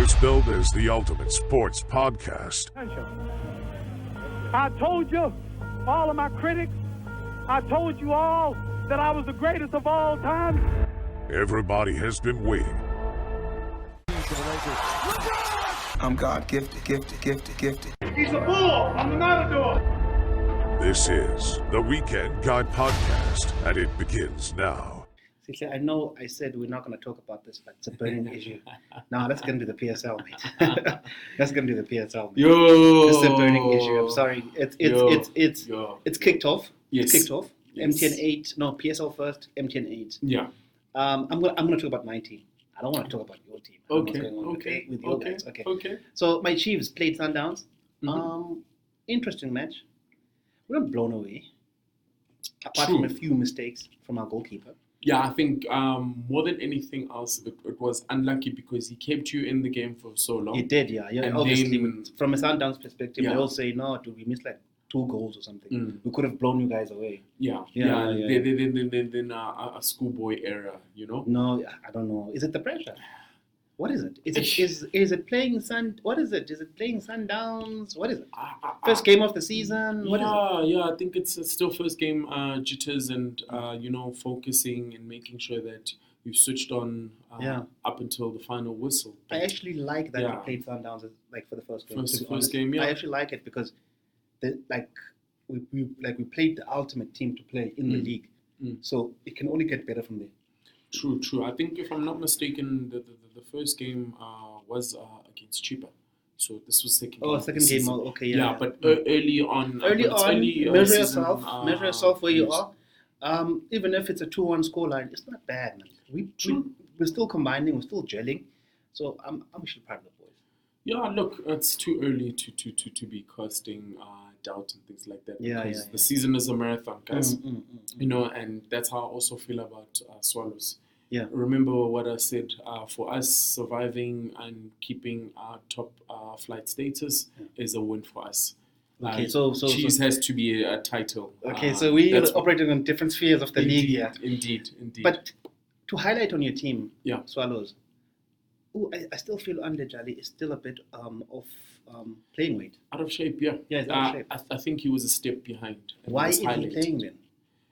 is billed as the ultimate sports podcast. I told you, all of my critics, I told you all that I was the greatest of all time. Everybody has been waiting. I'm God gifted. He's a bull. I'm the matador. This is the Weekend Guy Podcast, and it begins now. Sihle, I know I said we're not going to talk about this, but it's a burning issue. Now let's get into the PSL, mate. Let's get into the PSL, mate. Yo, This is a burning issue. I'm sorry. It's kicked off. Yes. It's kicked off. Yes. MTN 8. No, PSL first. MTN 8. Yeah. I'm gonna talk about my team. I don't want to talk about your team. I don't know what's going on with your guys. Okay. So my Chiefs played Sundowns. Interesting match. We weren't blown away, apart from a few mistakes from our goalkeeper. Yeah, I think more than anything else, it was unlucky because he kept you in the game for so long. He did, yeah. And Obviously, then- from a Sundowns perspective, Yeah. they all say, no, we missed like 2 goals or something. We could have blown you guys away. Yeah. Yeah. Then a schoolboy era, you know. No, I don't know. Is it the pressure? What is it? Is it playing What is it? Is it playing Sundowns? What is it? First game of the season? What is it? Yeah. I think it's still first game jitters and focusing and making sure that you've switched on up until the final whistle. I actually like that Yeah. we played Sundowns like for the first game. to be First honest. game, yeah. I actually like it because we played the ultimate team to play in the league. So it can only get better from there. True. I think if I'm not mistaken, the first game was against Cheaper. So this was second game. Oh, second game. Okay, yeah. Yeah, but early on. Measure season, yourself where you yes. are. Even if it's a 2-1 scoreline, it's not bad, man. We're still combining, we're still gelling. So I'm actually proud of the boys. Yeah, look, it's too early to be casting doubt and things like that. Yeah, because yeah. the season is a marathon, guys. And that's how I also feel about Swallows. Yeah. Remember what I said, for us, surviving and keeping our top flight status is a win for us. Okay, so Cheese has to be a title. Okay, so we are that's operating on different spheres of the league here. Indeed. But to highlight on your team, Yeah. Swallows, I still feel Jali is still a bit of playing weight. Out of shape, yeah. Yeah, he's out of shape. I think he was a step behind. and Why was is he highlighted. playing then?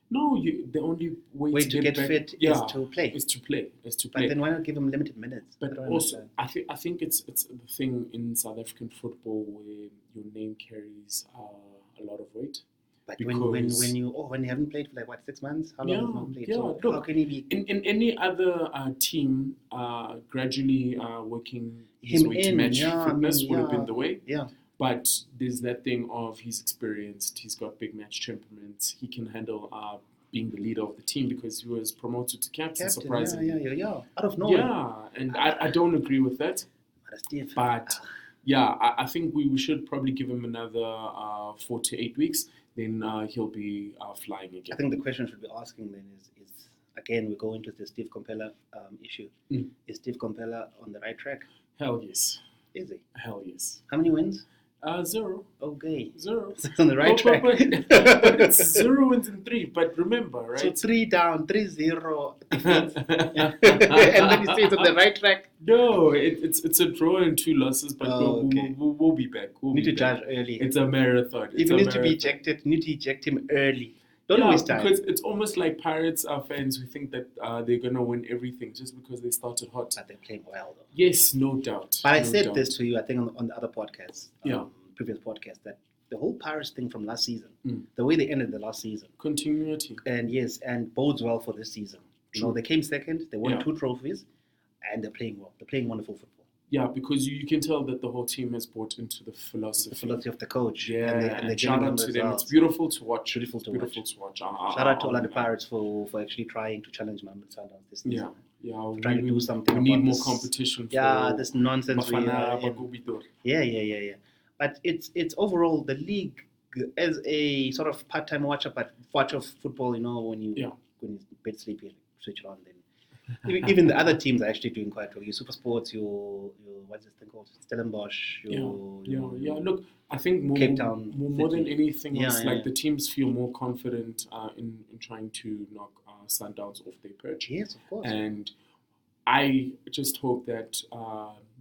No, the only way to get back, fit yeah, is to play. Is to play. But then why not give him limited minutes? But I don't also, understand. I think it's the thing in South African football where your name carries a lot of weight. But because- when you haven't played for like 6 months, how long have you not played? Yeah, So look, how can he be? in any other team, gradually working his Him way to in, match yeah, fitness would have yeah. been the way. Yeah. But there's that thing of he's experienced, he's got big match temperament, he can handle being the leader of the team because he was promoted to captain, surprisingly. Yeah. Out of nowhere. Yeah, and I don't agree with that. But yeah, I think we should probably give him another 4 to 8 weeks. Then he'll be flying again. I think the question should be asking then is again, we go into the Steve Kompela issue. Is Steve Kompela on the right track? Hell yes. Is he? Hell yes. How many wins? 0. Okay. 0. He's on the right track. But it's 0 wins in 3. But remember, right? So 3 down, 3-0 defeats. And then you say it's on the right track. No, it's a draw and 2 losses. But okay. we'll be back. We'll Need be to back. judge early. It's a marathon. If he needs to be ejected, you need to eject him early. Don't waste time. Because it's almost like Pirates fans who think that they're going to win everything just because they started hot. But they're playing well, though. Yes, no doubt. But I no said doubt. this to you, I think, on the other podcast, Yeah. previous podcast, that the whole Pirates thing from last season, the way they ended the last season, Continuity. and bodes well for this season. You know, True. they came second, they won Yeah. 2 trophies, and they're playing well. They're playing wonderful football. Yeah, because you can tell that the whole team has bought into the philosophy. The philosophy of the coach. Yeah, and they're shout giving out to them. results. It's beautiful to watch. Beautiful to watch. Shout out to all of the Pirates for actually trying to challenge Mamelodi Sundowns this season. Yeah. Trying to do something We need about more this- competition. Yeah, for this nonsense. Bafana Bakubitor. Yeah. But it's overall the league as a sort of part-time watcher of football. You know, when you bed sleepy, switch it on. Then even the other teams are actually doing quite well. Your Super Sports, your what's this thing called? Stellenbosch. Yeah. Look, I think Cape Town more than anything else, Yeah. the teams feel more confident in trying to knock Sundowns off their perch. Yes, of course. And I just hope that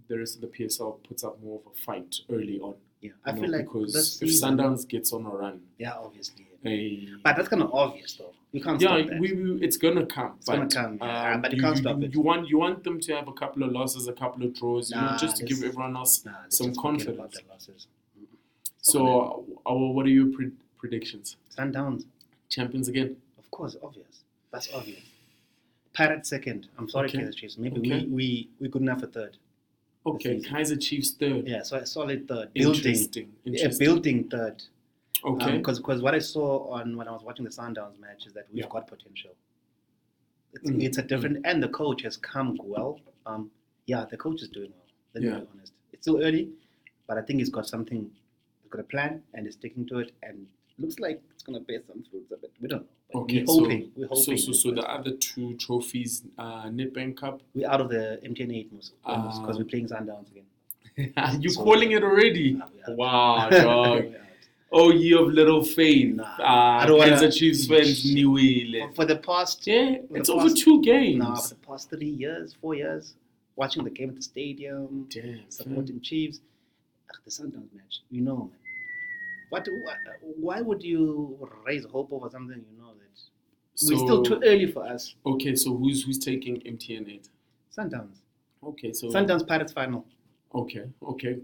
the rest of the PSL puts up more of a fight early on. Yeah, I feel like because this if season, Sundowns gets on a run, yeah, obviously. eh, But that's kind of obvious, though. You can't yeah, stop that. it's gonna come. It's gonna come, yeah, but you can't stop it. You want them to have a couple of losses, a couple of draws, just to give everyone else let's some just forget about confidence. the losses. So, what are your predictions? Sundowns, Champions again? of course, obvious. That's obvious. Pirates second. I'm sorry, Okay. Kaiser Chiefs. Maybe Okay. we good enough for third. Okay, season. Kaiser Chiefs third. Yeah, so a solid third. Interesting. Yeah, building third. Okay. Because what I saw when I was watching the Sundowns match is that we've got potential. It's a different, and the coach has come well. The coach is doing well. Let me be honest. It's still early, but I think he's got something. He's got a plan, and he's sticking to it, and looks like it's gonna bear some fruits of it. We don't know. But Okay, we're hoping. So the other two trophies, Nedbank Cup. We're out of the MTN8 almost because we're playing Sundowns again. You're calling it already? Yeah. Wow, dog. Oh, ye of little faith. I don't wanna- Kaiser Chiefs fans knew it. For the past, It's over 2 games. No, for the past 3 years, 4 years, watching the game at the stadium, Damn, supporting Chiefs, the Sundowns match, man. Why would you raise hope over something that we're still too early for us? Okay, so who's taking MTN8? Sundowns. Okay, so Sundowns Pirates final. Okay,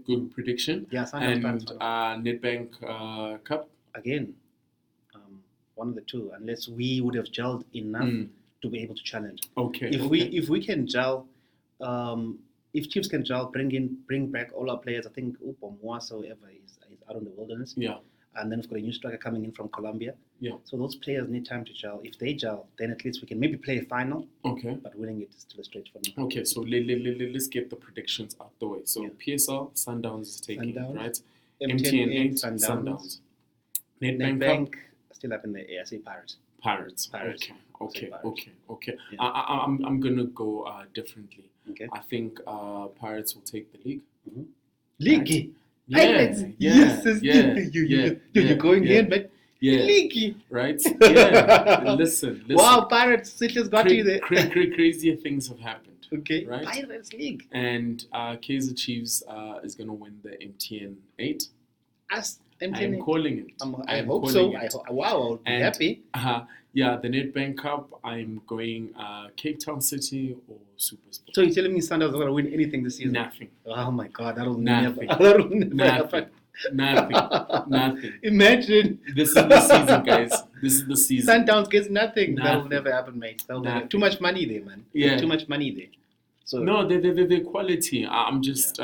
good prediction. Yeah, Sundowns Pirates And final. Nedbank Cup. Again, one of the two, unless we would have gelled enough to be able to challenge. Okay. If we can gel, if Chiefs can gel, bring back all our players. I think Upomwaso ever is out in the wilderness. Yeah. And then we've got a new striker coming in from Colombia. Yeah. So those players need time to gel. If they gel, then at least we can maybe play a final. Okay. But winning it is still a stretch for now. Okay, so let's get the predictions out the way. So PSL, Sundowns is taking, Sundowns. right? MTN8, Sundowns. Nedbank Cup, still up in the air. I say Pirates. Pirates. Pirates. Okay. Yeah. I'm gonna go differently. Okay. I think Pirates will take the league. League. Right? You're going in, but league. Right? Yeah. Listen. Wow, Pirates. Sihle's got you there. Crazier things have happened. Okay. Right? Pirates League. And Kaiser Chiefs is gonna win the MTN8. Us. I'm calling it. I I'm hope calling so. it. Wow, I'll be happy. The Nedbank Cup, I'm going Cape Town City or Supersport. So you're telling me Sundowns are going to win anything this season? Nothing. Oh my God, that'll Nothing. never happen. Nothing. Imagine. This is the season, guys. This is the season. Sundowns gets nothing. That'll Nothing. never happen, mate. Nothing. Too much money there, man. Yeah. Too much money there. So No, the quality. I'm just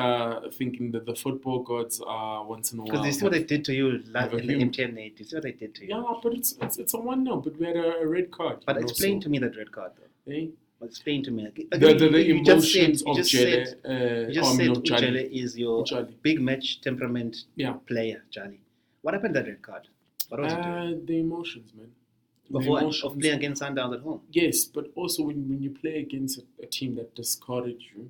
thinking that the football gods once in a while. because you see what they did to you have a in the human. MTN8. You see what they did to you. Yeah, but it's a 1-0. But we had a red card. But explain to me that red card, though. Eh? Explain to me. The You just said- emotions you of just Jelle. said- You just said Ujele is your Ujale. big match temperament Yeah. player, Jali. What happened to that red card? What was he doing? The emotions, man. The Of emotions. playing against Sundowns at home. Yes, but also when you play against a team that discarded you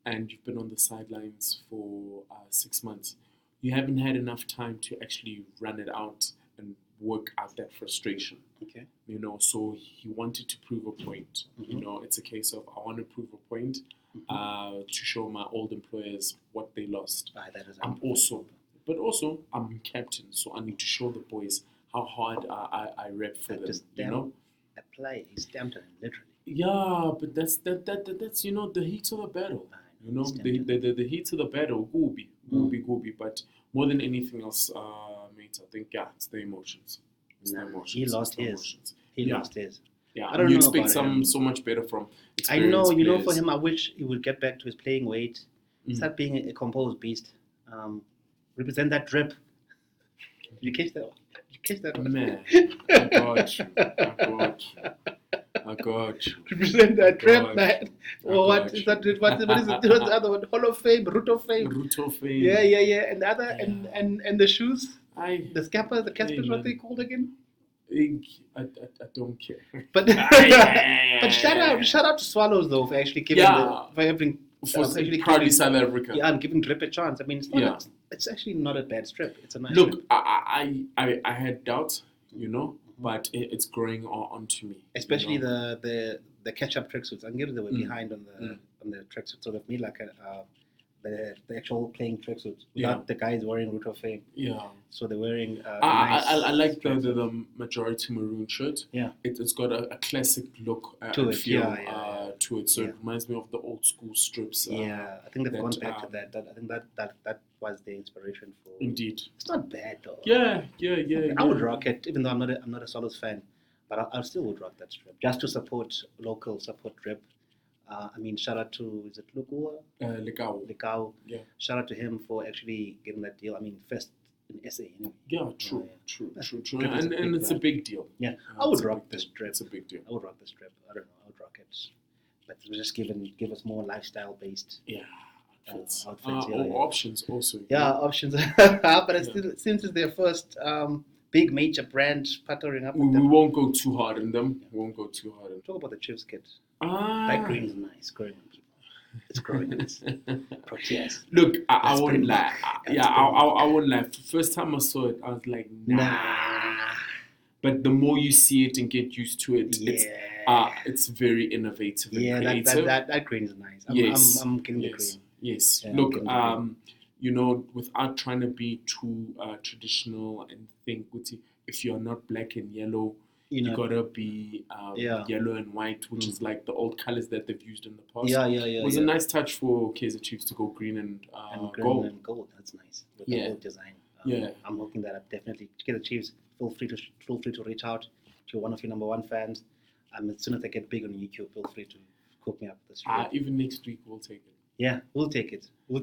and you've been on the sidelines for 6 months, you haven't had enough time to actually run it out and work out that frustration. Okay. So he wanted to prove a point. It's a case of I want to prove a point to show my old employers what they lost. That is But also I'm captain, so I need to show the boys how hard I rep for them. A play. He stamped on him, literally. Yeah, but that's the heat of the battle. The heat of the battle, gooby. But more than anything else, mate, I think it's the emotions. He lost his. Lost his. Yeah, I don't you know expect about him. so much better from. I know, experienced for players. him, I wish he would get back to his playing weight, start being a composed beast, represent that drip. You catch that? One? Man, I got you. Represent that drip, God. man. I Or what got is you. that? What's the other one? Hall of Fame, Root of Fame. Root of fame. Yeah. And the other, and the shoes, I the scapper, the Caspers, man. what they called again? I don't care. But but shout out to Swallows though for actually giving for having For actually proudly giving, South Africa. and giving Drip a chance. I mean, it's not Yeah. it's actually not a bad strip. It's a nice Look, strip. I had doubts, but it's growing onto me. Especially the catch up tracksuits. I get they were behind on the tracksuit, so they've made like the actual playing tracksuit without the guys wearing Root of Fame. Yeah. So they're wearing. I like the majority maroon shirt. Yeah. It's got a classic look To and it, feel yeah. to it. So Yeah. it reminds me of the old school strips. Yeah, I think they've that, gone back to that. I think that was the inspiration for. Indeed. It's not bad though. Yeah. I would rock it, even though I'm not a Solos fan, but I still would rock that strip just to support local, support drip. I mean, shout out to is it Lukua? Lekau. Yeah. Shout out to him for actually getting that deal. I mean, first in SA. Anyway. Yeah, true. Drip is And it's a big deal. Yeah, I would It's a rock big this deal. drip. It's a big deal. I would rock this drip. I don't know. I would rock it, but it was just give us more lifestyle based. Yeah. Outfits. Outfits, Options also. Yeah, options. But it still, since it's their first big major brand partnering up with We them. won't go too hard in them. We won't go too hard in them. Talk about the Chiefs kit. That green is nice. Growing on people. It's growing on us. Proteas. Look, I That's won't pretty lie. much- I won't lie. First time I saw it, I was like, nah. But the more you see it and get used to it, it's very innovative and Yeah, creative. that green is nice. I'm getting the green. Yes. Yeah, Look, I'm getting you know, without trying to be too traditional and think, if you're not black and yellow, you gotta be yellow and white, which is like the old colors that they've used in the past. Yeah. It was a nice touch for Kaizer Chiefs to go green and green gold. and gold. That's nice. With the old design. I'm hooking that up definitely. To get the Chiefs, feel free to reach out to one of your number one fans. As soon as I get big on YouTube, feel free to hook me up with this. Even next week we'll take it. Yeah, we'll take it. We'll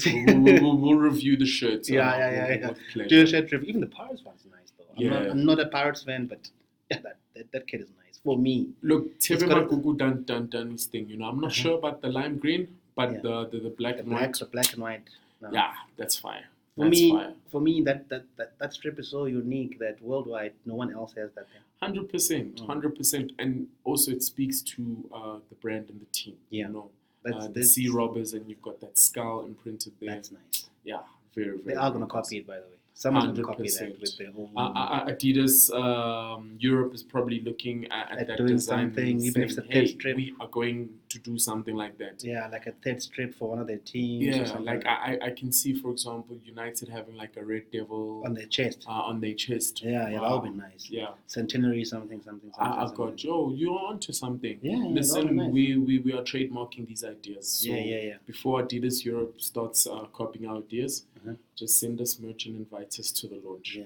we'll review the shirts. Yeah. With Do a shirt review. Even the Pirates one's nice though. I'm not a Pirates fan, but yeah, that kid is nice for me. Look, Tebe got a- Magugu done his thing. You know, I'm not sure about the lime green, but the black and white. The black and white. No. Yeah, that's fire. For me, that strip is so unique that worldwide no one else has that thing. 100%, and also it speaks to the brand and the team. Yeah. You know, the sea robbers, and you've got that skull imprinted there. That's nice. Yeah, very. They are gonna copy it, by the way. Someone's gonna copy 100%. that with their own. Adidas Europe is probably looking at that doing design, something, and even if saying, it's a hey, third strip. we are going to do something like that. Yeah, like a third strip for one of their teams. or Yeah, something like I can see, for example, United having like a red devil on their chest. on their chest. Yeah, that would be nice. Yeah. Centenary something. I've got Joe. You're onto something. Yeah, that would Listen, be nice. we are trademarking these ideas. So Yeah. before Adidas Europe starts copying our ideas, Uh-huh. just send us merch and invite us to the launch. Yeah.